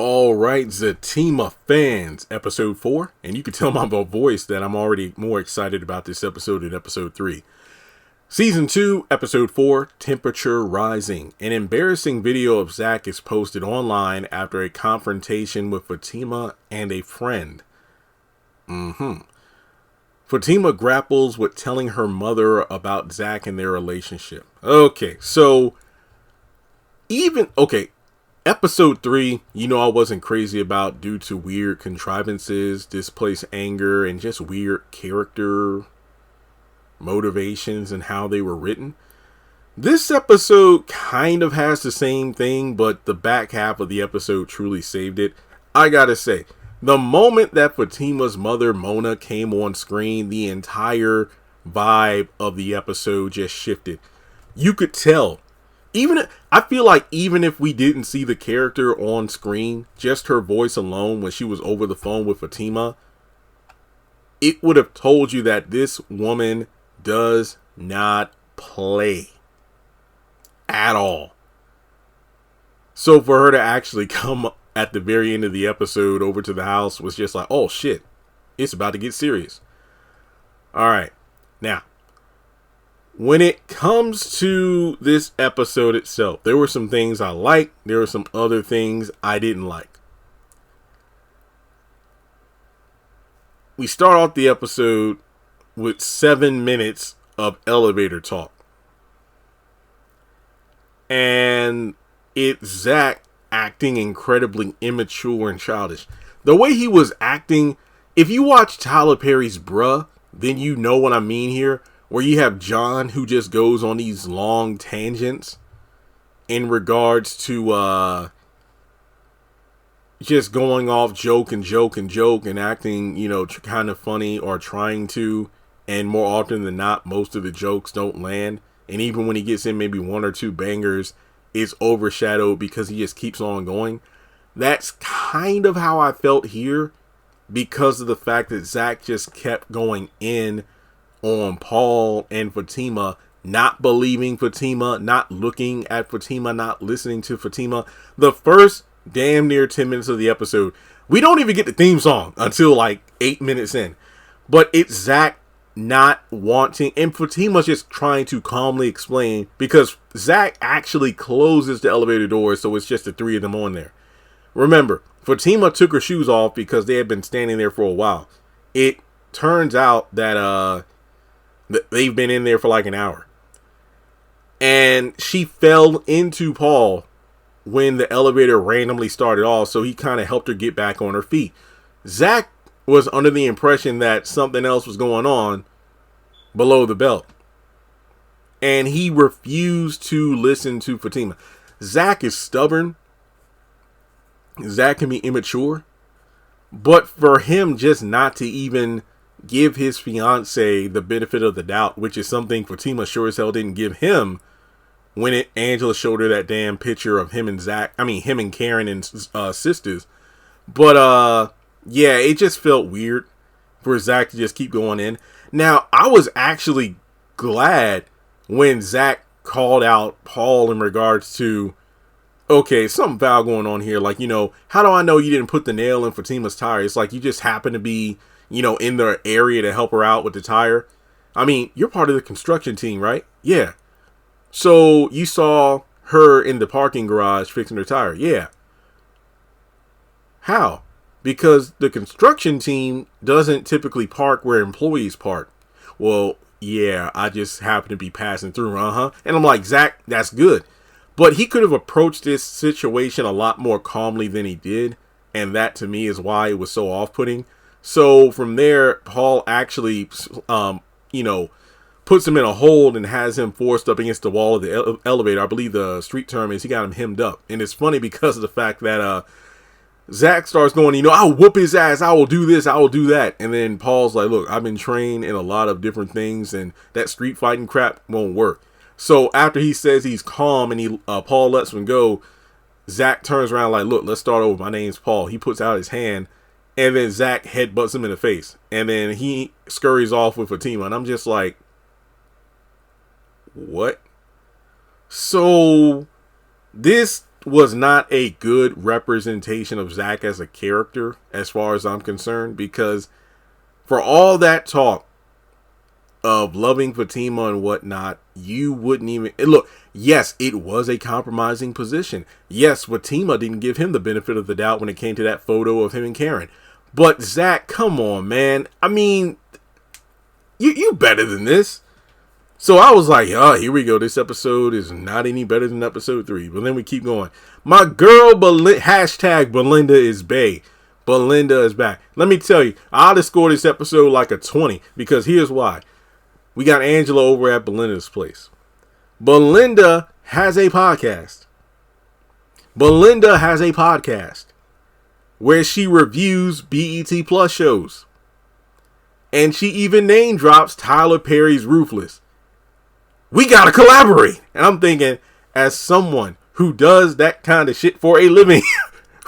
All right, Zatima fans, episode 4, and you can tell by my voice that I'm already more excited about this episode than episode 3. Season 2, episode 4, Temperature Rising. An embarrassing video of Zach is posted online after a confrontation with Fatima and a friend. Fatima grapples with telling her mother about Zach and their relationship. Episode 3, I wasn't crazy about due to weird contrivances, displaced anger, and just weird character motivations and how they were written. This episode kind of has the same thing, but the back half of the episode truly saved it. I gotta say, the moment that Fatima's mother, Mona, came on screen, the entire vibe of the episode just shifted. You could tell. I feel like even if we didn't see the character on screen, just her voice alone when she was over the phone with Fatima, it would have told you that this woman does not play at all. So for her to actually come at the very end of the episode over to the house was just like, oh shit, it's about to get serious. All right, now, when it comes to this episode itself, there were some things I liked. There were some other things I didn't like. We start off the episode with 7 minutes of elevator talk. And it's Zach acting incredibly immature and childish. The way he was acting, if you watch Tyler Perry's Bruh, then you know what I mean here. Where you have John who just goes on these long tangents in regards to just going off joke and acting, kind of funny or trying to. And more often than not, most of the jokes don't land. And even when he gets in maybe one or two bangers, it's overshadowed because he just keeps on going. That's kind of how I felt here because of the fact that Zach just kept going in on Paul and Fatima, not believing Fatima, not looking at Fatima, not listening to Fatima. The first damn near 10 minutes of the episode, we don't even get the theme song until like 8 minutes in. But it's Zach not wanting, and Fatima's just trying to calmly explain because Zach actually closes the elevator doors, so it's just the three of them on there. Remember, Fatima took her shoes off because they had been standing there for a while. It turns out that they've been in there for like an hour. And she fell into Paul when the elevator randomly started off, so he kind of helped her get back on her feet. Zach was under the impression that something else was going on below the belt. And he refused to listen to Fatima. Zach is stubborn. Zach can be immature. But for him just not to even give his fiance the benefit of the doubt, which is something Fatima sure as hell didn't give him when Angela showed her that damn picture of him and Karen and Sistas. But yeah, it just felt weird for Zach to just keep going in. Now, I was actually glad when Zach called out Paul in regards to, okay, something foul going on here. Like, how do I know you didn't put the nail in Fatima's tire? It's like you just happen to be in the area to help her out with the tire. I mean, you're part of the construction team, right? Yeah. So you saw her in the parking garage fixing her tire. Yeah. How? Because the construction team doesn't typically park where employees park. Well, yeah, I just happen to be passing through. And I'm like, Zach, that's good. But he could have approached this situation a lot more calmly than he did. And that to me is why it was so off-putting. So from there, Paul actually, puts him in a hold and has him forced up against the wall of the elevator. I believe the street term is he got him hemmed up. And it's funny because of the fact that Zach starts going, I'll whoop his ass. I will do this. I will do that. And then Paul's like, look, I've been trained in a lot of different things and that street fighting crap won't work. So after he says he's calm and Paul lets him go, Zach turns around like, look, let's start over. My name's Paul. He puts out his hand. And then Zach headbutts him in the face. And then he scurries off with Fatima. And I'm just like, what? So this was not a good representation of Zach as a character, as far as I'm concerned, because for all that talk of loving Fatima and whatnot, you wouldn't even look. Yes, it was a compromising position. Yes, Fatima didn't give him the benefit of the doubt when it came to that photo of him and Karen. But Zach, come on, man. I mean, you better than this. So I was like, oh, here we go. This episode is not any better than episode 3. But then we keep going. My girl, hashtag Belinda is bae. Belinda is back. Let me tell you, I'd have scored this episode like a 20. Because here's why. We got Angela over at Belinda's place. Belinda has a podcast. Belinda has a podcast where she reviews BET Plus shows. And she even name drops Tyler Perry's Ruthless. We gotta collaborate. And I'm thinking, as someone who does that kind of shit for a living,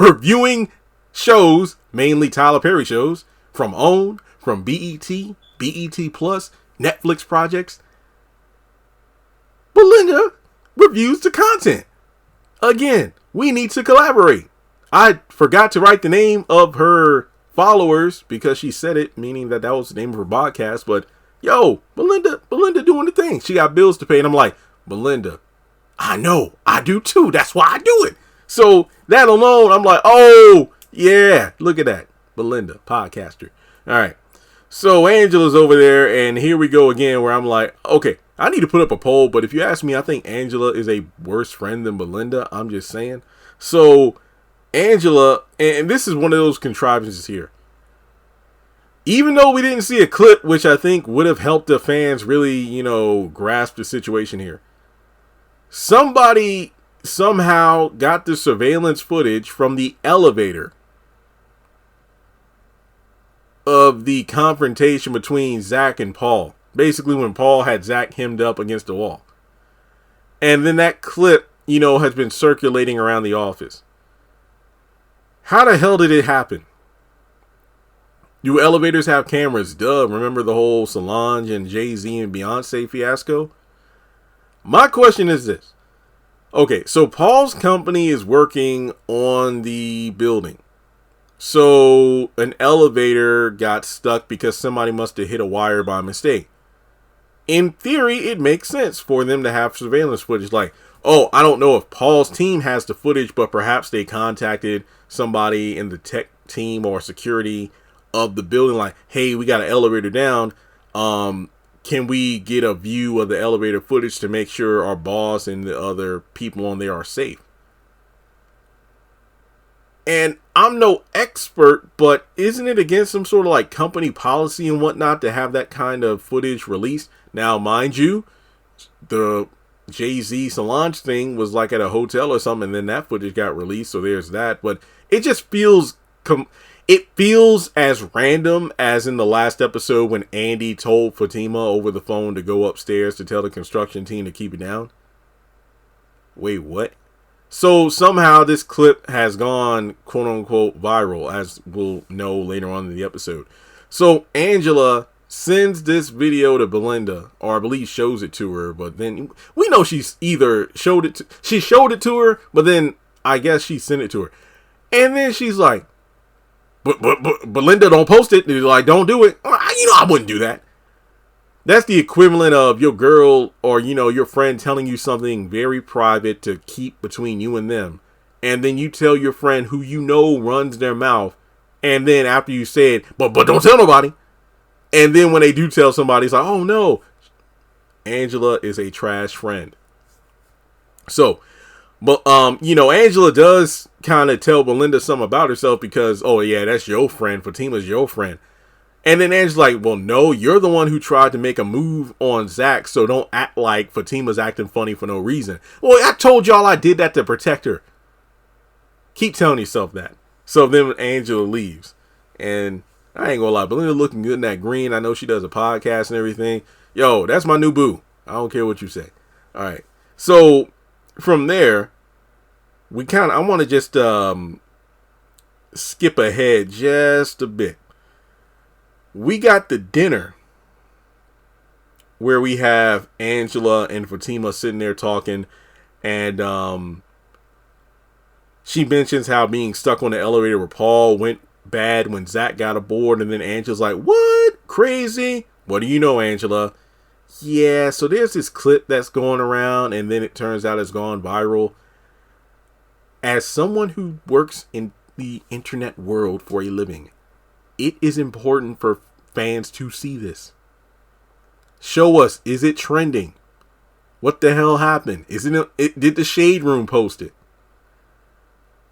reviewing shows, mainly Tyler Perry shows, from OWN, from BET, BET Plus, Netflix projects, Belinda reviews the content. Again, we need to collaborate. I forgot to write the name of her followers because she said it, meaning that was the name of her podcast, but yo, Belinda doing the thing. She got bills to pay. And I'm like, Belinda, I know. I do too. That's why I do it. So that alone, I'm like, oh, yeah. Look at that. Belinda, podcaster. All right. So Angela's over there. And here we go again where I'm like, okay, I need to put up a poll. But if you ask me, I think Angela is a worse friend than Belinda. I'm just saying. So Angela, and this is one of those contrivances here. Even though we didn't see a clip, which I think would have helped the fans really, grasp the situation here. Somebody somehow got the surveillance footage from the elevator of the confrontation between Zach and Paul. Basically when Paul had Zach hemmed up against the wall. And then that clip, has been circulating around the office. How the hell did it happen? Do elevators have cameras? Duh. Remember the whole Solange and Jay-Z and Beyonce fiasco? My question is this. Okay, so Paul's company is working on the building. So an elevator got stuck because somebody must have hit a wire by mistake. In theory, it makes sense for them to have surveillance footage. Like, oh, I don't know if Paul's team has the footage, but perhaps they contacted somebody in the tech team or security of the building, like, hey, we got an elevator down. Can we get a view of the elevator footage to make sure our boss and the other people on there are safe? And I'm no expert, but isn't it against some sort of like company policy and whatnot to have that kind of footage released? Now, mind you, the Jay-Z Solange thing was like at a hotel or something, and then that footage got released, so there's that. But it just feels it feels as random as in the last episode when Andy told Fatima over the phone to go upstairs to tell the construction team to keep it down. Wait, what? So somehow this clip has gone quote unquote viral, as we'll know later on in the episode. So Angela sends this video to Belinda, or I believe shows it to her, but then we know she's either showed it to her, but then I guess she sent it to her. And then she's like, But Belinda, don't post it. They're like, don't do it. I wouldn't do that. That's the equivalent of your girl or, your friend telling you something very private to keep between you and them. And then you tell your friend who runs their mouth. And then after you say it, but don't tell nobody. And then when they do tell somebody, it's like, oh no. Angela is a trash friend. So, but, Angela does kind of tell Belinda something about herself because, oh yeah, that's your friend. Fatima's your friend. And then Angela's like, well, no, you're the one who tried to make a move on Zach. So don't act like Fatima's acting funny for no reason. Well, I told y'all I did that to protect her. Keep telling yourself that. So then Angela leaves. And I ain't gonna lie, Belinda looking good in that green. I know she does a podcast and everything. Yo, that's my new boo. I don't care what you say. All right. So from there, I want to just skip ahead just a bit. We got the dinner where we have Angela and Fatima sitting there talking, and She mentions how being stuck on the elevator with Paul went bad when Zach got aboard, and then Angela's like, what? Crazy? What do you know, Angela? Yeah, so there's this clip that's going around, and then it turns out it's gone viral. As someone who works in the internet world for a living, it is important for fans to see this. Show us, is it trending? What the hell happened? Did the Shade Room post it?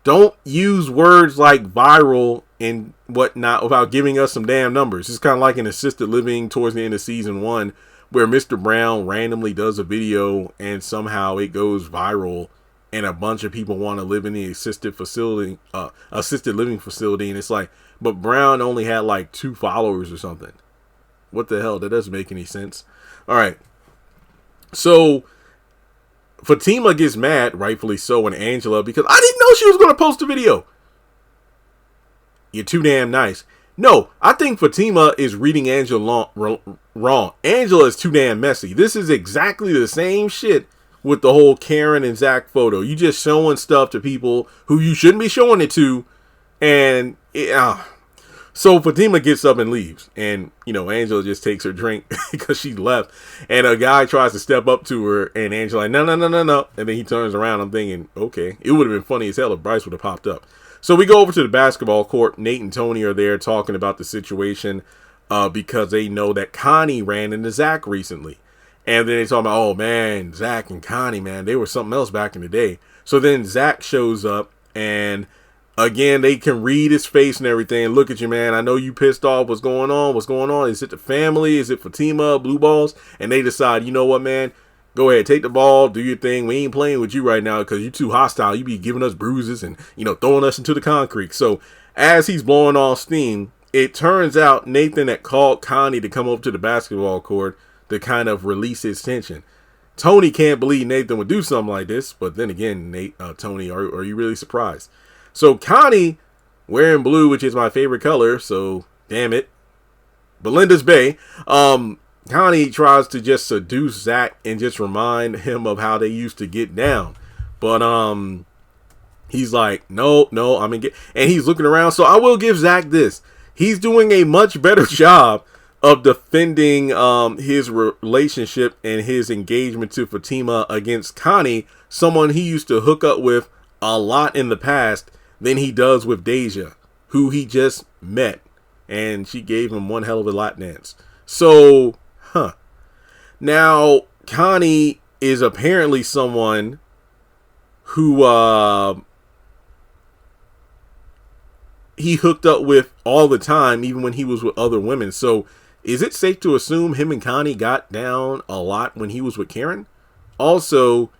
Don't use words like viral and whatnot without giving us some damn numbers. It's kind of like an assisted living towards the end of season 1, where Mr. Brown randomly does a video and somehow it goes viral, and a bunch of people want to live in the assisted living facility, and it's like, but Brown only had like 2 followers or something. What the hell? That doesn't make any sense. All right. So Fatima gets mad, rightfully so, and Angela, because I didn't know she was going to post a video. You're too damn nice. No, I think Fatima is reading Angela wrong. Angela is too damn messy. This is exactly the same shit with the whole Karen and Zach photo. You just showing stuff to people who you shouldn't be showing it to. And so Fatima gets up and leaves. And, Angela just takes her drink because she left. And a guy tries to step up to her, and Angela like, no. And then he turns around. I'm thinking, okay, it would have been funny as hell if Bryce would have popped up. So we go over to the basketball court. Nate and Tony are there talking about the situation because they know that Connie ran into Zach recently. And then they talk about, oh man, Zach and Connie, man, they were something else back in the day. So then Zach shows up, and again, they can read his face and everything. Look at you, man. I know you pissed off. What's going on? What's going on? Is it the family? Is it Fatima? Blue balls? And they decide, you know what, man? Go ahead, take the ball, do your thing. We ain't playing with you right now because you're too hostile. You be giving us bruises and, throwing us into the concrete. So as he's blowing off steam, it turns out Nathan had called Connie to come over to the basketball court to kind of release his tension. Tony can't believe Nathan would do something like this. But then again, Tony, are you really surprised? So Connie, wearing blue, which is my favorite color, so damn it, Belinda's Bay, Connie tries to just seduce Zach and just remind him of how they used to get down. But he's like, no, I'm in. And he's looking around. So I will give Zach this. He's doing a much better job of defending his relationship and his engagement to Fatima against Connie, someone he used to hook up with a lot in the past, than he does with Deja, who he just met. And she gave him one hell of a lap dance. So, now, Connie is apparently someone who he hooked up with all the time, even when he was with other women. So, is it safe to assume him and Connie got down a lot when he was with Karen? Also,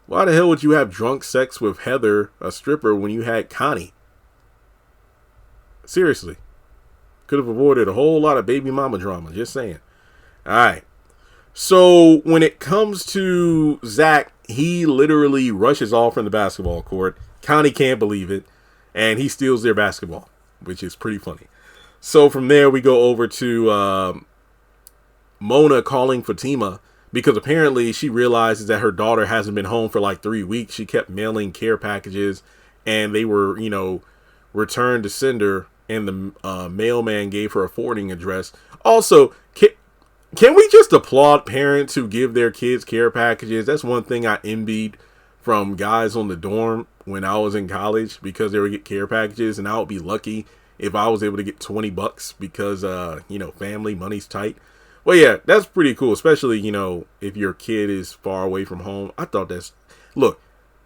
why the hell would you have drunk sex with Heather, a stripper, when you had Connie? Seriously. Could have avoided a whole lot of baby mama drama. Just saying. All right. So when it comes to Zach, he literally rushes off from the basketball court. Connie can't believe it. And he steals their basketball, which is pretty funny. So from there, we go over to Mona calling Fatima, because apparently she realizes that her daughter hasn't been home for like 3 weeks. She kept mailing care packages, and they were, returned to sender, and the mailman gave her a forwarding address. Also, can we just applaud parents who give their kids care packages? That's one thing I envied from guys on the dorm when I was in college, because they would get care packages, and I would be lucky if I was able to get $20 because, family money's tight. Well, yeah, that's pretty cool, especially, if your kid is far away from home. I thought look,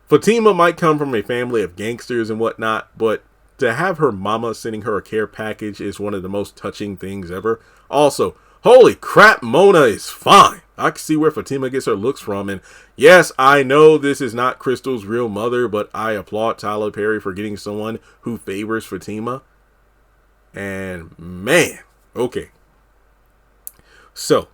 Fatima might come from a family of gangsters and whatnot, but to have her mama sending her a care package is one of the most touching things ever. Also, holy crap, Mona is fine. I can see where Fatima gets her looks from. And yes, I know this is not Crystal's real mother, but I applaud Tyler Perry for getting someone who favors Fatima. And man, okay. So,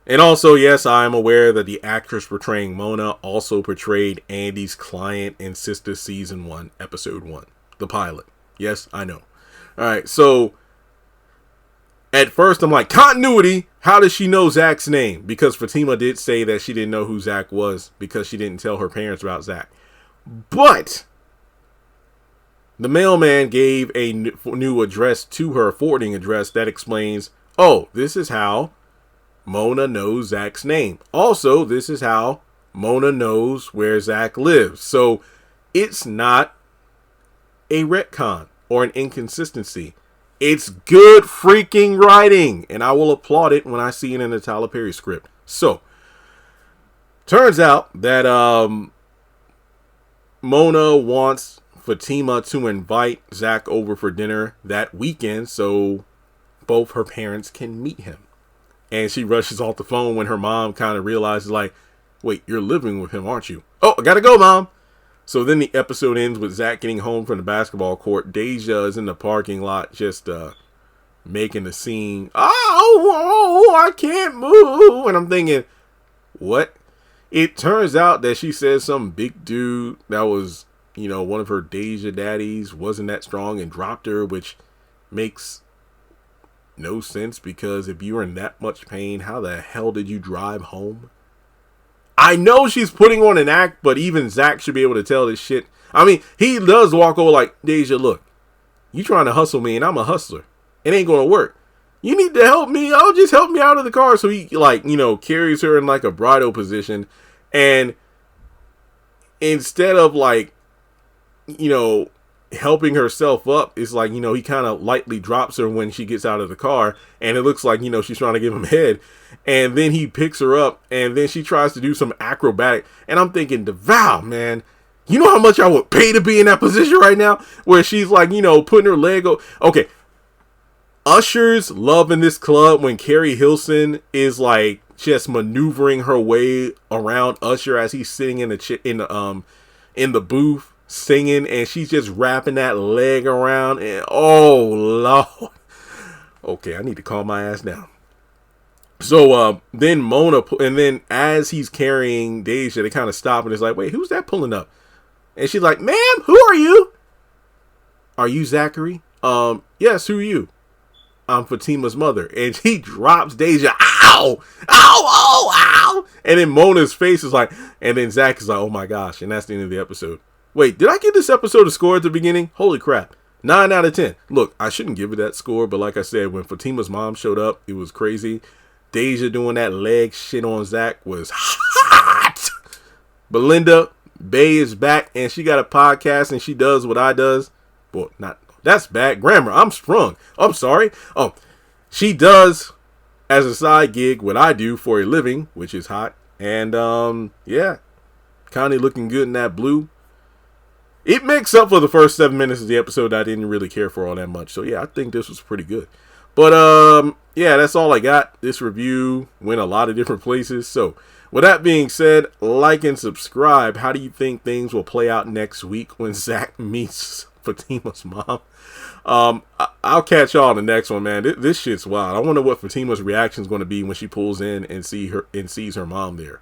and also, yes, I am aware that the actress portraying Mona also portrayed Andy's client in Sistas Season 1, Episode 1, the pilot. Yes, I know. All right, so at first I'm like, continuity, how does she know Zach's name? Because Fatima did say that she didn't know who Zach was because she didn't tell her parents about Zach. But The mailman gave a new address to her, forwarding address that explains, oh, this is how Mona knows Zach's name. Also, this is how Mona knows where Zach lives. So it's not a retcon or an inconsistency. It's good freaking writing, and I will applaud it when I see it in the Tyler Perry script. So, turns out that Mona wants Fatima to invite Zach over for dinner that weekend so both her parents can meet him. And she rushes off the phone when her mom kind of realizes, like, wait, you're living with him, aren't you? Oh, I gotta go, Mom. So then the episode ends with Zach getting home from the basketball court. Deja is in the parking lot just making the scene. Oh, I can't move. And I'm thinking, what? It turns out that she says some big dude that was, one of her Deja daddies wasn't that strong and dropped her, which makes no sense because if you were in that much pain, how the hell did you drive home? I know she's putting on an act, but even Zach should be able to tell this shit. I mean, he does walk over like, Deja, look, you trying to hustle me and I'm a hustler. It ain't going to work. You need to help me. Oh, just help me out of the car. So he carries her in like a bridal position. And instead of helping herself up, it's like, he kind of lightly drops her when she gets out of the car. And it looks like, she's trying to give him head. And then he picks her up and then she tries to do some acrobatic. And I'm thinking, DeVal, man, you know how much I would pay to be in that position right now? Where she's like, putting her leg over. Okay. Ushers love in this club when Carrie Hilson is like just maneuvering her way around Usher as he's sitting in the booth singing, and she's just wrapping that leg around. And oh Lord. Okay, I need to calm my ass down. So then Mona, and then as he's carrying Deja, they kind of stop and it's like, wait, who's that pulling up? And she's like, ma'am, who are you? Are you Zachary? Yes, who are you? I'm Fatima's mother. And he drops Deja. Ow! Ow! Oh! Ow! And then Mona's face is like, and then Zach is like, oh my gosh. And that's the end of the episode. Wait, did I give this episode a score at the beginning? Holy crap. 9 out of 10. Look, I shouldn't give it that score, but like I said, when Fatima's mom showed up, it was crazy. Deja doing that leg shit on Zach was hot. Belinda Bay is back and she got a podcast and she does what I does. Well, that's bad grammar. I'm sprung. I'm sorry. She does as a side gig what I do for a living, which is hot. And yeah, Connie looking good in that blue. It makes up for the first 7 minutes of the episode I didn't really care for all that much. So yeah, I think this was pretty good. But yeah, that's all I got. This review went a lot of different places. So with that being said, like and subscribe. How do you think things will play out next week when Zach meets Fatima's mom? I'll catch y'all on the next one, man. This shit's wild. I wonder what Fatima's reaction is going to be when she pulls in and sees her mom there.